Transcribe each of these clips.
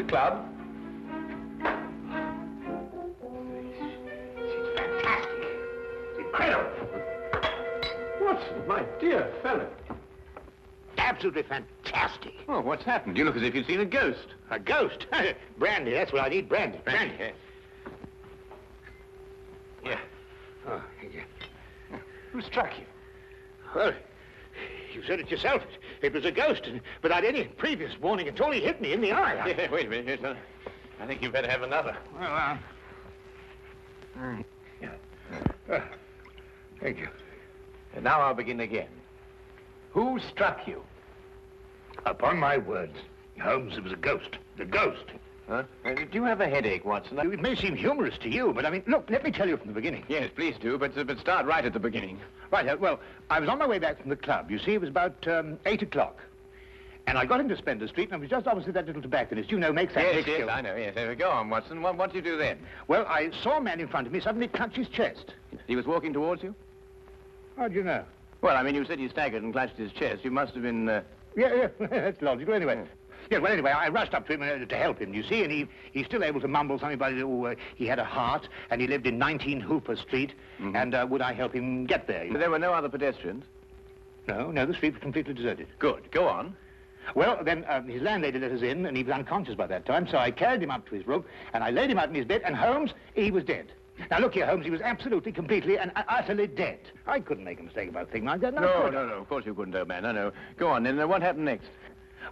club? It's fantastic. It's incredible. Watson, my dear fellow. Absolutely fantastic. Oh, what's happened? You look as if you'd seen a ghost. A ghost? Brandy, that's what I need, brandy. Brandy. Yeah. Oh, thank you. Who struck you? Well, you said it yourself. It was a ghost, without any previous warning at all. He hit me in the eye. Yeah, wait a minute. Yes, I think you better have another. Well, thank you. And now I'll begin again. Who struck you? Upon my words, Holmes, it was a ghost. The ghost. Huh? Do you have a headache, Watson? It may seem humorous to you, but I mean, look, let me tell you from the beginning. Yes, please do, but start right at the beginning. Right, well, I was on my way back from the club. You see, it was about 8 o'clock. And I got into Spencer Street, and I was just opposite that little tobacconist, you know, makes that big Yes, I know, yes. Go on, Watson. What did you do then? Well, I saw a man in front of me suddenly clutch his chest. He was walking towards you? How do you know? Well, I mean, you said he staggered and clutched his chest. You must have been, Yeah, that's logical. Anyway. Yeah, well, anyway, I rushed up to him to help him, you see, and he's still able to mumble something about, he had a heart, and he lived in 19 Hooper Street, and would I help him get there? There were no other pedestrians? No, the street was completely deserted. Good. Go on. Well, then his landlady let us in, and he was unconscious by that time, so I carried him up to his room, and I laid him out in his bed, and Holmes, he was dead. Now, look here, Holmes, he was absolutely, completely, and utterly dead. I couldn't make a mistake about a thing like that. No, of course you couldn't, old man. No. Go on, then. What happened next?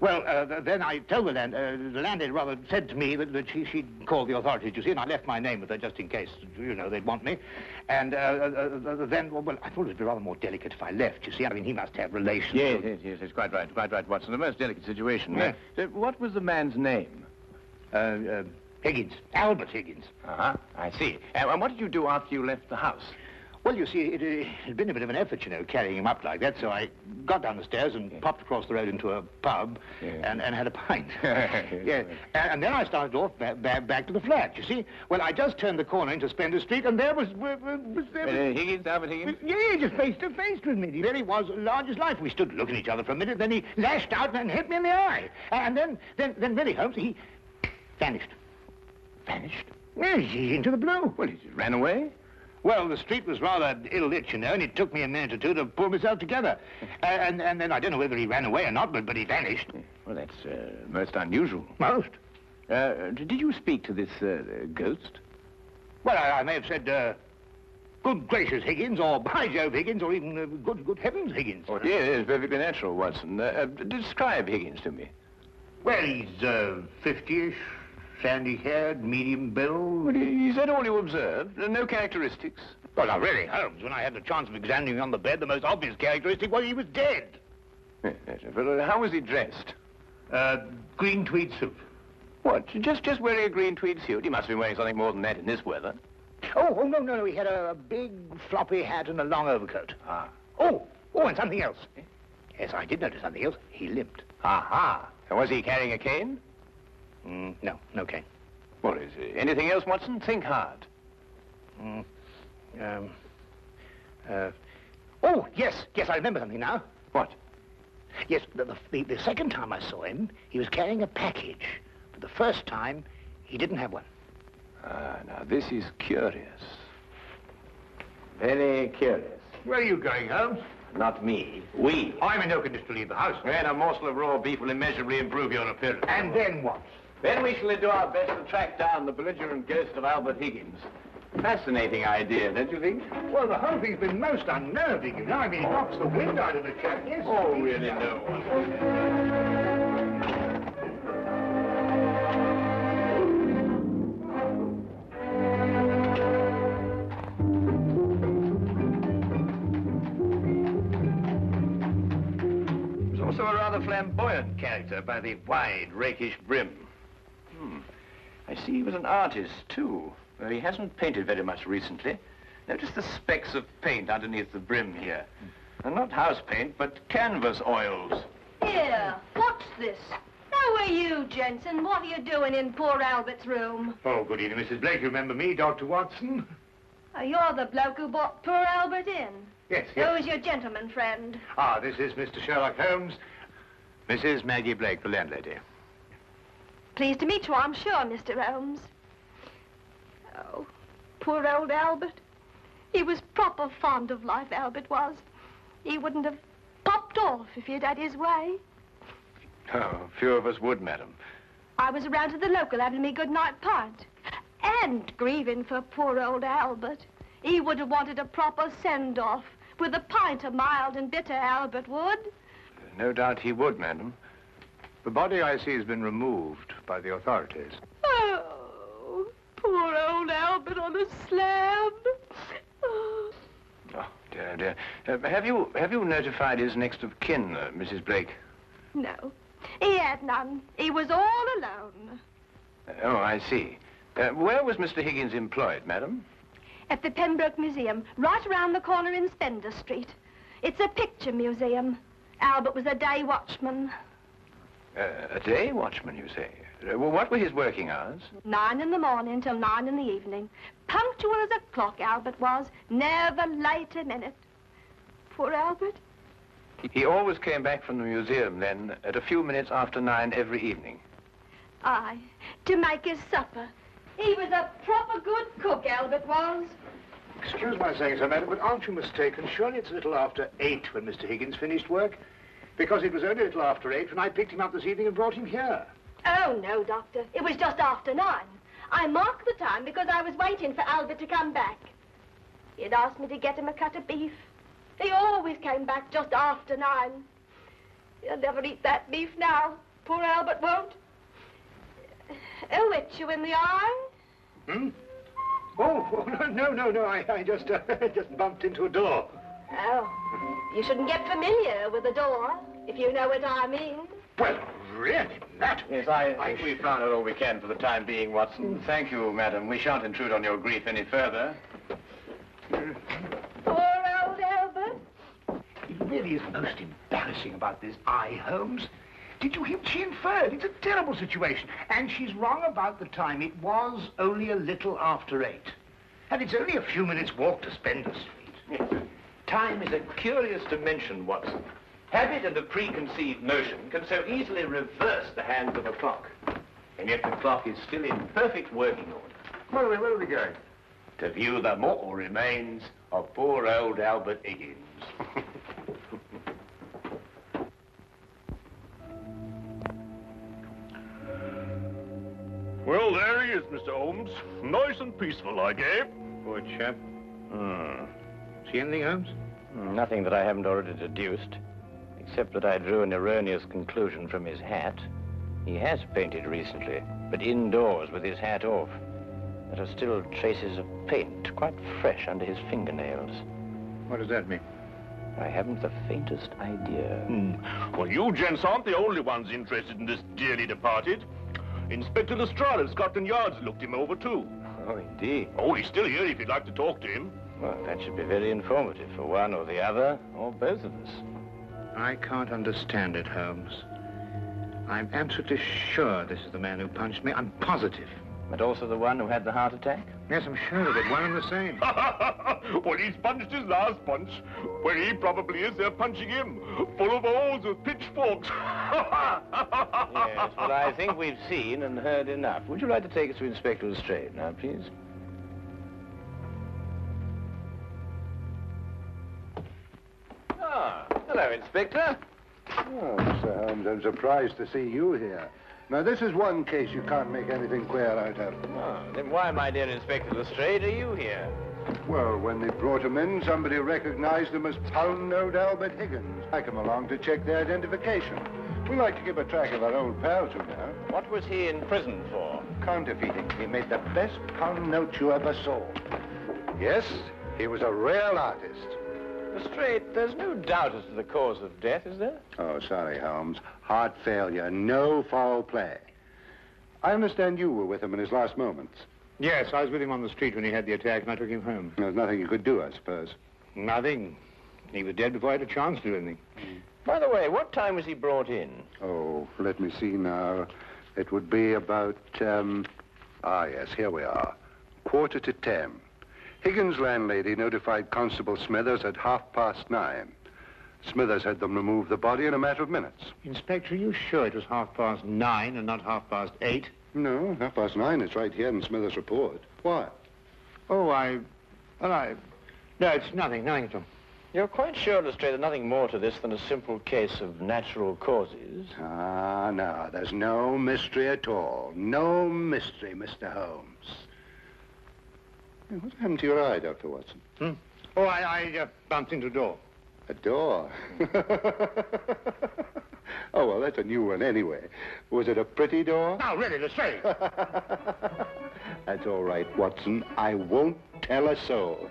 Well, then I told the landlady rather said to me that she'd called the authorities, you see, and I left my name with her just in case, you know, they'd want me. And then, well, I thought it would be rather more delicate if I left, you see. I mean, he must have relations. Yes, it's quite right, Watson. A most delicate situation. Yeah. What was the man's name? Higgins. Albert Higgins. Uh-huh, I see. And what did you do after you left the house? Well, you see, it had been a bit of an effort, you know, carrying him up like that, so I got down the stairs and popped across the road into a pub and had a pint. Yeah. And then I started off back to the flat, you see. Well, I just turned the corner into Spencer Street, and there was Higgins, Albert Higgins? Yeah, just face to face with me. There he was, large as life. We stood looking at each other for a minute, then he lashed out and hit me in the eye. And then really, Holmes, he vanished. Vanished? Yes, into the blue. Well, he just ran away? Well, the street was rather ill-lit, you know, and it took me a minute or two to pull myself together. And then I don't know whether he ran away or not, but he vanished. Well, that's most unusual. Most? Did you speak to this ghost? Well, I may have said, good gracious, Higgins, or by Jove, Higgins, or even good heavens, Higgins. Oh, yes, perfectly natural, Watson. Describe Higgins to me. Well, he's 50-ish. Sandy-haired, medium build. Well, is that all you observed? No characteristics? Well, now, really, Holmes, when I had the chance of examining him on the bed, the most obvious characteristic was he was dead. Yes, well, how was he dressed? Green tweed suit. What, just wearing a green tweed suit? He must have been wearing something more than that in this weather. Oh, no, he had a big floppy hat and a long overcoat. Ah. Oh, and something else. Yes, I did notice something else. He limped. Aha. And was he carrying a cane? No cane. Well, is there anything else, Watson? Think hard. Oh, yes, I remember something now. What? Yes, the second time I saw him, he was carrying a package. But the first time, he didn't have one. Now, this is curious. Very curious. Where are you going, Holmes? Not me. We. I'm in no condition to leave the house. And a morsel of raw beef will immeasurably improve your appearance. And then what? Then we shall do our best to track down the belligerent ghost of Albert Higgins. Fascinating idea, don't you think? Well, the whole thing's been most unnerving, you know. I mean, it knocks the wind out of the chap, yes. Oh, really, no. He was also a rather flamboyant character by the wide, rakish brim. I see he was an artist, too. He hasn't painted very much recently. Notice the specks of paint underneath the brim here. And not house paint, but canvas oils. Here, what's this? How are you, Jensen? What are you doing in poor Albert's room? Oh, good evening, Mrs. Blake. You remember me, Dr. Watson? You're the bloke who brought poor Albert in. Yes. Who's your gentleman friend? This is Mr. Sherlock Holmes. Mrs. Maggie Blake, the landlady. Pleased to meet you, I'm sure, Mr. Holmes. Oh, poor old Albert. He was proper fond of life, Albert was. He wouldn't have popped off if he'd had his way. Oh, few of us would, madam. I was around to the local having me good-night pint. And grieving for poor old Albert. He would have wanted a proper send-off. With a pint of mild and bitter, Albert would. No doubt he would, madam. The body, I see, has been removed by the authorities. Oh, poor old Albert on a slab. Oh, dear, dear. Have you notified his next of kin, Mrs. Blake? no, he had none. He was all alone. Oh, I see. Where was Mr. Higgins employed, madam? At the Pembroke Museum, right around the corner in Spender Street. It's a picture museum. Albert was a day watchman. A day watchman, you say? Well, what were his working hours? 9 in the morning till 9 in the evening. Punctual as a clock, Albert was. Never late a minute. Poor Albert. He always came back from the museum, then, at a few minutes after 9 every evening. Aye, to make his supper. He was a proper good cook, Albert was. Excuse my saying so, madam, but aren't you mistaken? Surely it's a little after 8 when Mr. Higgins finished work? Because it was only a little after 8 when I picked him up this evening and brought him here. Oh, no, Doctor. It was just after 9. I marked the time because I was waiting for Albert to come back. He'd asked me to get him a cut of beef. He always came back just after 9. He'll never eat that beef now. Poor Albert won't. He'll itch you in the eye. Hmm? Oh, no. I just bumped into a door. Oh, you shouldn't get familiar with the door, if you know what I mean. Well, really, that... Yes, I think we've found out all we can for the time being, Watson. Thank you, madam. We shan't intrude on your grief any further. Poor old Albert. It really is most embarrassing about this eye, Holmes. Did you hear what she inferred? It's a terrible situation. And she's wrong about the time. It was only a little after 8. And it's only a few minutes' walk to Spender Street. Yes. Time is a curious dimension, Watson. Habit and a preconceived notion can so easily reverse the hands of a clock. And yet the clock is still in perfect working order. Where are we going? To view the mortal remains of poor old Albert Higgins. Well, there he is, Mr. Holmes. Nice and peaceful, I gave. Poor chap. See anything, Holmes? Nothing that I haven't already deduced, except that I drew an erroneous conclusion from his hat. He has painted recently, but indoors with his hat off. There are still traces of paint, quite fresh under his fingernails. What does that mean? I haven't the faintest idea. Well, you gents aren't the only ones interested in this dearly departed. Inspector Lestrade of Scotland Yard's looked him over, too. Oh, indeed. Oh, he's still here if you'd like to talk to him. Well, that should be very informative for one or the other, or both of us. I can't understand it, Holmes. I'm absolutely sure this is the man who punched me. I'm positive. But also the one who had the heart attack? Yes, I'm sure of it. One and the same. Well, he's punched his last punch. Where he probably is, they're punching him. Full of holes with pitchforks. Yes, well, I think we've seen and heard enough. Would you like to take us to Inspector Lestrade now, please? Ah, hello, Inspector. Oh, Mr. Holmes, I'm surprised to see you here. Now, this is one case you can't make anything queer out of. Oh, then why, my dear Inspector Lestrade, are you here? Well, when they brought him in, somebody recognized him as Pound-Note Albert Higgins. I come along to check their identification. We like to keep a track of our old pals, you know. What was he in prison for? Counterfeiting. He made the best pound note you ever saw. Yes, he was a real artist. Lestrade, there's no doubt as to the cause of death, is there? Oh, sorry, Holmes. Heart failure, no foul play. I understand you were with him in his last moments. Yes, I was with him on the street when he had the attack, and I took him home. There's nothing you could do, I suppose. Nothing. He was dead before I had a chance to do anything. By the way, what time was he brought in? Oh, let me see now. It would be about, yes, here we are. 9:45. Higgins' landlady notified Constable Smithers at 9:30. Smithers had them remove the body in a matter of minutes. Inspector, are you sure it was 9:30 and not 8:30? No, 9:30. It's right here in Smithers' report. Why? Oh, No, it's nothing at all. You're quite sure, Lestrade, there's nothing more to this than a simple case of natural causes? Ah, no, there's no mystery at all. No mystery, Mr. Holmes. Hey, what happened to your eye, Dr. Watson? Oh, I bumped into a door. A door? Oh, well, that's a new one anyway. Was it a pretty door? No, really, Lestrade. That's all right, Watson. I won't tell a soul.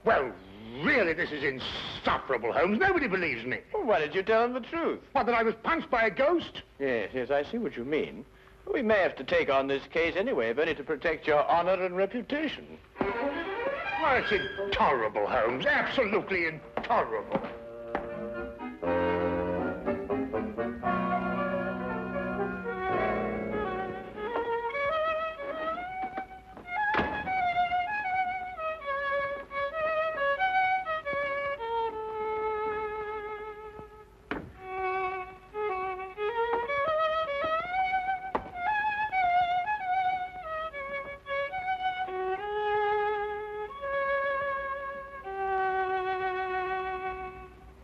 Well, really, this is insufferable, Holmes. Nobody believes me. Well, why did you tell them the truth? What, that I was punched by a ghost? Yes, I see what you mean. We may have to take on this case anyway, if only to protect your honor and reputation. Well, it's intolerable, Holmes. Absolutely intolerable.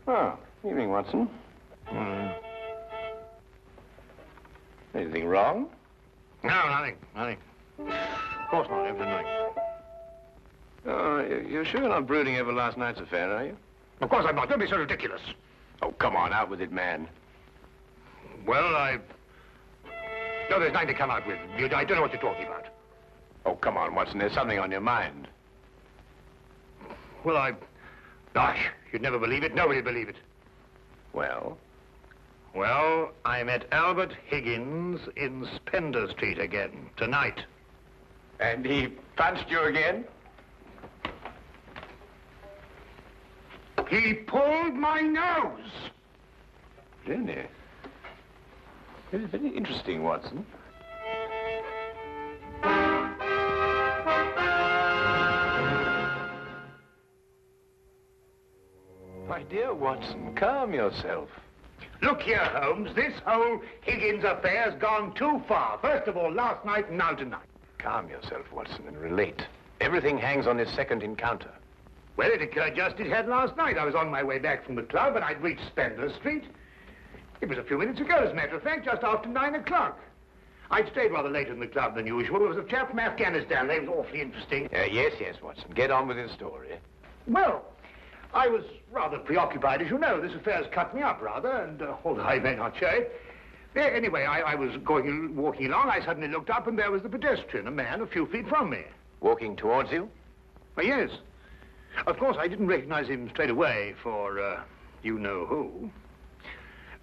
Oh, evening, Watson. Anything wrong? No, nothing. Of course not, everything. Oh, you're sure you're not brooding over last night's affair, are you? Of course I'm not. Don't be so ridiculous. Oh, come on, out with it, man. Well, No, there's nothing to come out with. I don't know what you're talking about. Oh, come on, Watson, there's something on your mind. Well, Gosh, you'd never believe it. Nobody'd believe it. Well? Well, I met Albert Higgins in Spender Street again, tonight. And he punched you again? He pulled my nose. Really? Very, very interesting, Watson. My dear Watson, calm yourself. Look here, Holmes. This whole Higgins affair's gone too far. First of all, last night and now tonight. Calm yourself, Watson, and relate. Everything hangs on this second encounter. Well, it occurred just as it had last night. I was on my way back from the club, and I'd reached Spender Street. It was a few minutes ago, as a matter of fact, just after 9 o'clock. I'd stayed rather later in the club than usual. There was a chap from Afghanistan. They was awfully interesting. Yes, Watson. Get on with your story. Well, I was rather preoccupied, as you know. This affair's cut me up, rather, and although I may not show it. Anyway, I was walking along. I suddenly looked up, and there was the pedestrian, a man a few feet from me. Walking towards you? Well, yes. Of course, I didn't recognize him straight away for, you know who.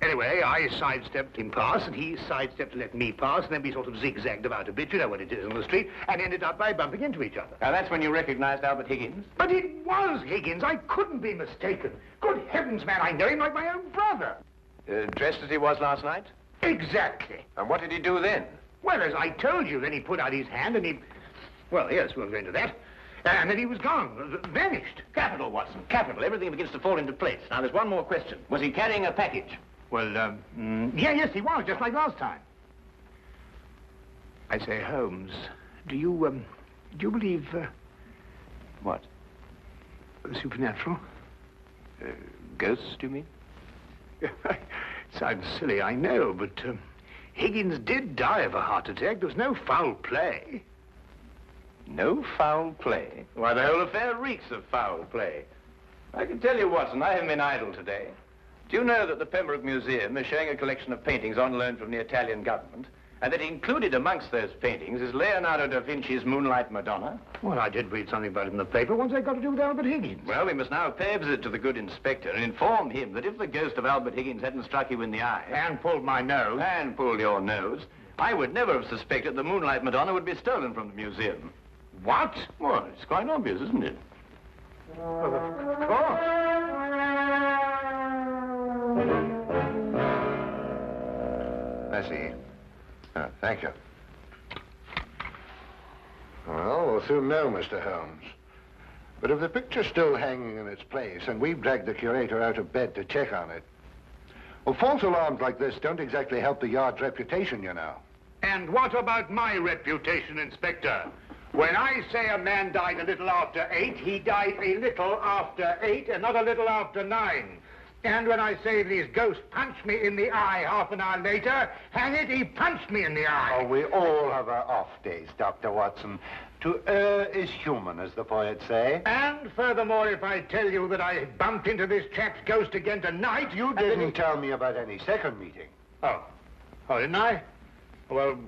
Anyway, I sidestepped him past, and he sidestepped to let me pass, and then we sort of zigzagged about a bit, you know what it is on the street, and ended up by bumping into each other. Now, that's when you recognized Albert Higgins? But it was Higgins. I couldn't be mistaken. Good heavens, man, I know him like my own brother. Dressed as he was last night? Exactly. And what did he do then? Well, as I told you, then he put out his hand, and he... Well, yes, we'll go into that. And then he was gone, vanished. Capital, Watson, capital. Everything begins to fall into place. Now, there's one more question. Was he carrying a package? Well, yes, he was, just like last time. I say, Holmes, do you believe, What? Supernatural? Ghosts, do you mean? It sounds silly, I know, but, Higgins did die of a heart attack. There was no foul play. No foul play? Why, the whole affair reeks of foul play. I can tell you, Watson, I haven't been idle today. Do you know that the Pembroke Museum is showing a collection of paintings on loan from the Italian government, and that included amongst those paintings is Leonardo da Vinci's Moonlight Madonna? Well, I did read something about it in the paper. What's that got to do with Albert Higgins? Well, we must now pay a visit to the good inspector and inform him that if the ghost of Albert Higgins hadn't struck you in the eye... And pulled my nose. And pulled your nose, I would never have suspected the Moonlight Madonna would be stolen from the museum. What? Well, it's quite obvious, isn't it? Well, of course. I see. Oh, thank you. Well, we'll soon know, Mr. Holmes. But if the picture's still hanging in its place and we've dragged the curator out of bed to check on it, well, false alarms like this don't exactly help the yard's reputation, you know. And what about my reputation, Inspector? When I say a man died a little after 8, he died a little after 8 and not a little after 9. And when I say these ghosts punched me in the eye half an hour later, hang it, he punched me in the eye. Oh, we all have our off days, Dr. Watson. To err is human, as the poets say. And furthermore, if I tell you that I bumped into this chap's ghost again tonight, You didn't tell me about any second meeting. Oh, didn't I? Well,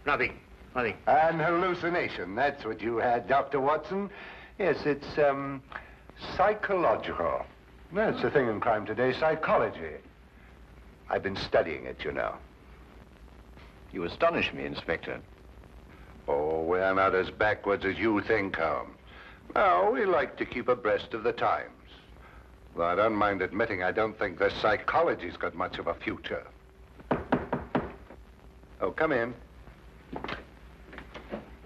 nothing. An hallucination, that's what you had, Dr. Watson. Yes, it's, psychological. That's the thing in crime today, psychology. I've been studying it, you know. You astonish me, Inspector. Oh, we're not as backwards as you think, Holmes. No, we like to keep abreast of the times. Though I don't mind admitting I don't think the psychology's got much of a future. Oh, come in.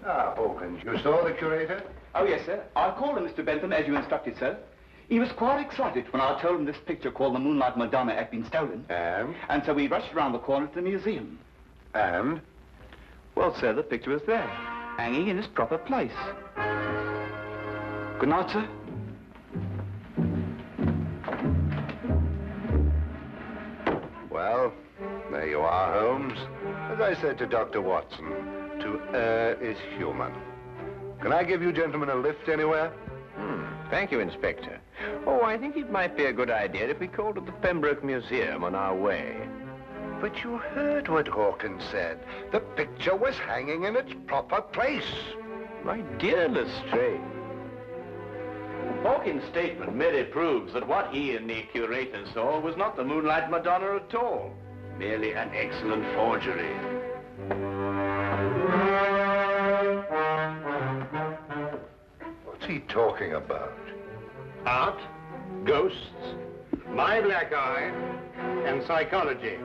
Ah, Wilkins, you saw the curator? Oh, yes, sir. I called him, Mr. Bentham, as you instructed, sir. He was quite excited when I told him this picture called The Moonlight Madonna had been stolen. And so we rushed around the corner to the museum. And? Well, sir, the picture was there, hanging in its proper place. Good night, sir. Well, there you are, Holmes. As I said to Dr. Watson, to err is human. Can I give you gentlemen a lift anywhere? Thank you, Inspector. Oh, I think it might be a good idea if we called at the Pembroke Museum on our way. But you heard what Hawkins said. The picture was hanging in its proper place. My dear Lestrade, Hawkins' statement merely proves that what he and the curator saw was not the Moonlight Madonna at all. Merely an excellent forgery. What's he talking about? Art, ghosts, my black eye, and psychology.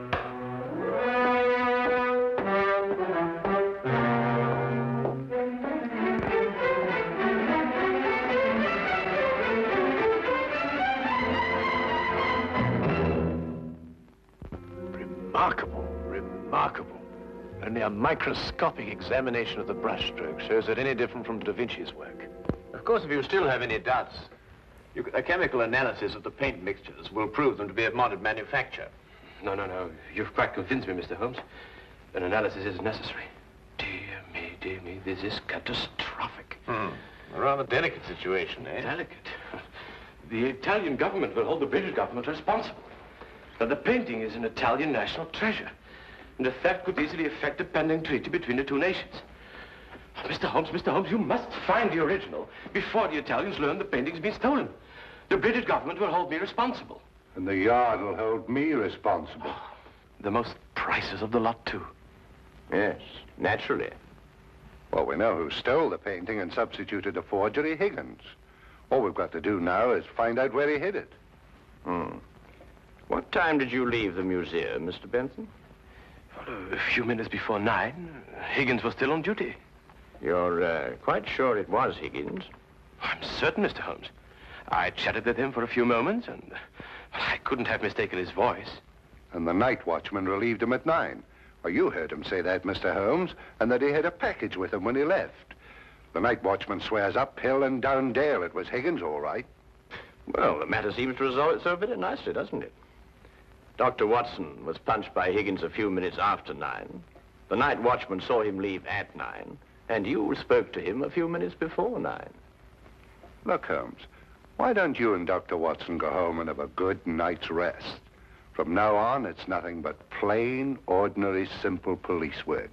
Remarkable. Only a microscopic examination of the brushstroke shows it any different from Da Vinci's work. Of course, if you still have any doubts, a chemical analysis of the paint mixtures will prove them to be of modern manufacture. No. You've quite convinced me, Mr. Holmes. An analysis is necessary. Dear me, this is catastrophic. A rather delicate situation, eh? Delicate? The Italian government will hold the British government responsible. Now, the painting is an Italian national treasure, and the theft could easily affect a pending treaty between the two nations. Oh, Mr. Holmes, you must find the original before the Italians learn the painting's been stolen. The British government will hold me responsible. And the yard will hold me responsible. The most priceless of the lot, too. Yes, naturally. Well, we know who stole the painting and substituted a forgery, Higgins. All we've got to do now is find out where he hid it. What time did you leave the museum, Mr. Benson? A few minutes before 9. Higgins was still on duty. You're quite sure it was Higgins? I'm certain, Mr. Holmes. I chatted with him for a few moments, and I couldn't have mistaken his voice. And the night watchman relieved him at 9. Well, you heard him say that, Mr. Holmes, and that he had a package with him when he left. The night watchman swears up hill and down dale it was Higgins, all right. Well, the matter seems to resolve itself very nicely, doesn't it? Dr. Watson was punched by Higgins a few minutes after 9. The night watchman saw him leave at 9, and you spoke to him a few minutes before 9. Look, Holmes, why don't you and Dr. Watson go home and have a good night's rest? From now on, it's nothing but plain, ordinary, simple police work.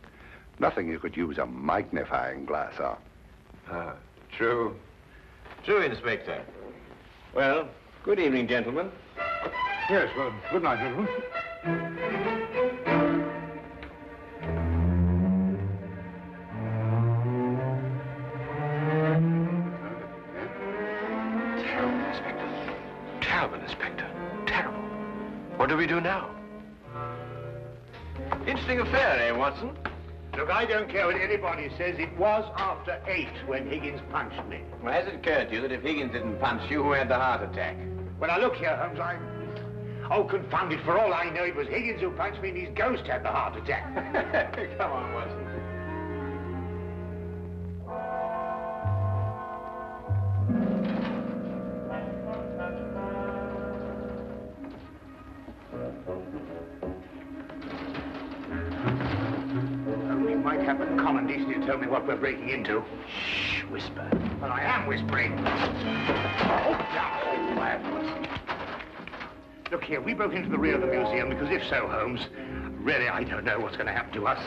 Nothing you could use a magnifying glass on. True. True, Inspector. Well, good evening, gentlemen. Yes, well, good night, gentlemen. Terrible, Inspector. Terrible, Inspector. Terrible. What do we do now? Interesting affair, eh, Watson? Look, I don't care what anybody says. It was after 8 when Higgins punched me. Well, has it occurred to you that if Higgins didn't punch you, who had the heart attack? Well, now look here, Holmes, Oh, confound it, for all I know, it was Higgins who punched me and his ghost had the heart attack. Come on, Watson. We might have the common decency to tell me what we're breaking into. Shh, whisper. Well, I am whispering. Oh, now, quiet, Watson. Look here, we broke into the rear of the museum because if so, Holmes, really, I don't know what's going to happen to us.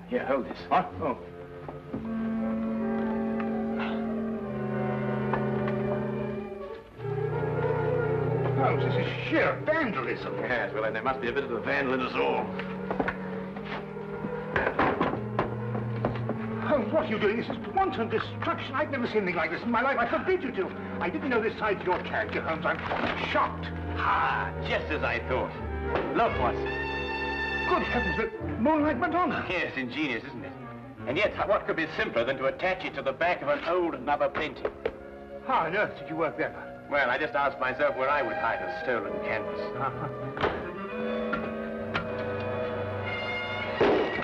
Here, hold this. What? Oh. Holmes, this is sheer vandalism. Yes, well, then there must be a bit of a vandal in us all. Holmes, what are you doing? This is wanton destruction. I've never seen anything like this in my life. I forbid you to. I didn't know this side to your character, Holmes. I'm shocked. Ah, just as I thought. Look, Watson. Good heavens, the Moonlight Madonna. Yes, ingenious, isn't it? And yet, what could be simpler than to attach it to the back of an old Nubber painting? How on earth did you work that out? Well, I just asked myself where I would hide a stolen canvas.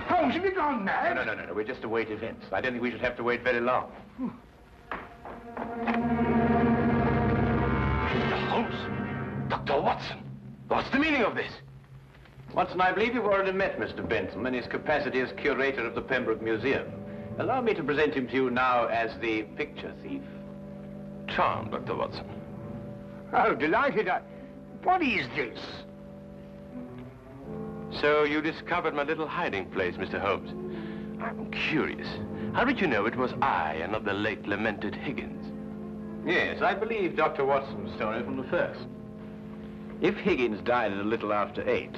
Holmes, have you gone mad? No. We just await events. I don't think we should have to wait very long. Mr. Holmes? Dr. Watson? What's the meaning of this? Watson, I believe you've already met Mr. Bentham in his capacity as curator of the Pembroke Museum. Allow me to present him to you now as the picture thief. Charmed, Dr. Watson. Oh, delighted. What is this? So you discovered my little hiding place, Mr. Holmes. I'm curious. How did you know it was I and not the late lamented Higgins? Yes, I believe Dr. Watson's story from the first. If Higgins died at a little after 8,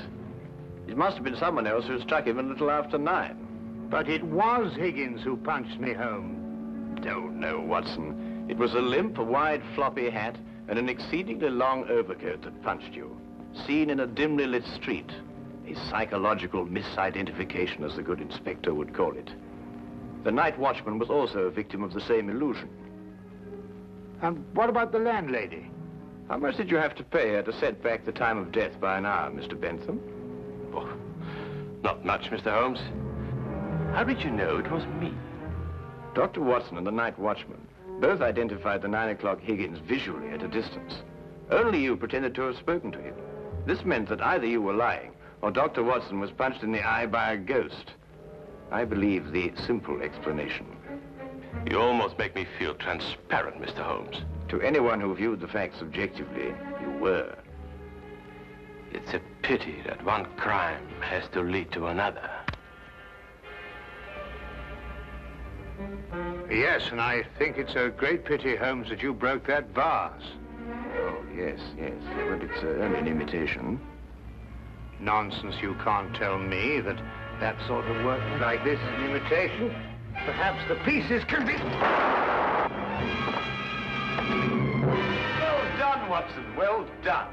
it must have been someone else who struck him a little after 9. But it was Higgins who punched me home. Oh, no, Watson. It was a limp, a wide, floppy hat, and an exceedingly long overcoat that punched you, seen in a dimly lit street. A psychological misidentification, as the good inspector would call it. The night watchman was also a victim of the same illusion. And what about the landlady? How much did you have to pay her to set back the time of death by an hour, Mr. Bentham? Oh, not much, Mr. Holmes. How did you know it was me? Dr. Watson and the night watchman both identified the 9 o'clock Higgins visually at a distance. Only you pretended to have spoken to him. This meant that either you were lying or Dr. Watson was punched in the eye by a ghost. I believe the simple explanation. You almost make me feel transparent, Mr. Holmes. To anyone who viewed the facts objectively, you were. It's a pity that one crime has to lead to another. Yes, and I think it's a great pity, Holmes, that you broke that vase. Oh, yes. But it's only an imitation. Nonsense, you can't tell me that sort of work like this is an imitation. Perhaps the pieces can be... Well done, Watson, well done.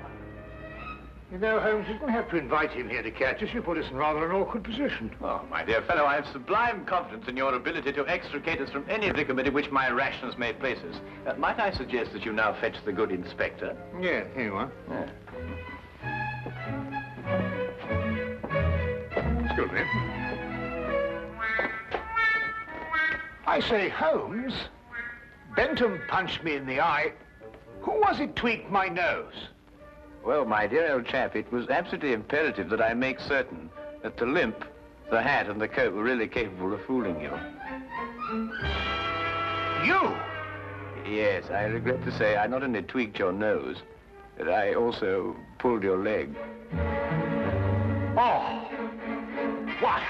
You know, Holmes, you didn't have to invite him here to catch us. You put us in rather an awkward position. Oh, my dear fellow, I have sublime confidence in your ability to extricate us from any predicament in which my rashness may place us. Might I suggest that you now fetch the good inspector? Yeah, here you are. Yeah. Excuse me. I say, Holmes, Bentham punched me in the eye. Who was it tweaked my nose? Well, my dear old chap, it was absolutely imperative that I make certain that the limp, the hat, and the coat were really capable of fooling you. You? Yes, I regret to say I not only tweaked your nose, but I also pulled your leg. Oh! Why,